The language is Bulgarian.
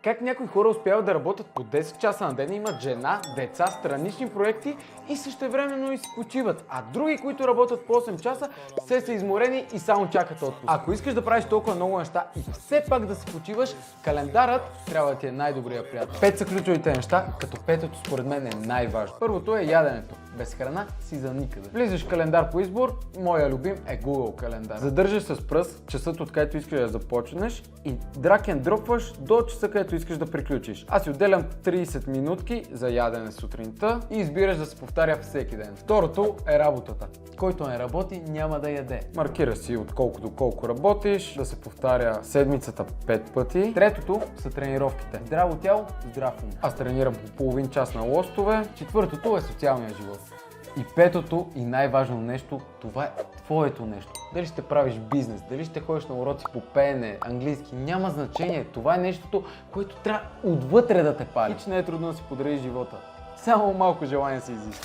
Как някои хора успяват да работят по 10 часа на ден, имат жена, деца, странични проекти и същевременно и си почиват. А други, които работят по 8 часа, се са изморени и само чакат отпуск. Ако искаш да правиш толкова много неща и все пак да се почиваш, календарът трябва да ти е най-добрия приятел. 5 са ключовите неща, като петото според мен е най-важно. Първото е яденето. Без храна си за никъде. Влизаш в календар по избор, моя любим е Google календар. Задържаш с пръст часът, откъдето искаш да започнеш и drag and дропваш до часа, където искаш да приключиш. Аз си отделям 30 минутки за ядене сутринта и избираш да се повтаря всеки ден. Второто е работата. Който не работи, няма да яде. Маркира си от колко до колко работиш, да се повтаря седмицата 5 пъти. Третото са тренировките. Здраво тяло, здрав ум. Аз тренирам по половин час на лостове. Четвъртото е социалния живот. И петото и най-важно нещо, това е твоето нещо. Дали ще правиш бизнес, дали ще ходиш на уроци по пеене, английски, няма значение. Това е нещото, което трябва отвътре да те пали. Хич не е трудно да си подариш живота. Само малко желание се изисква.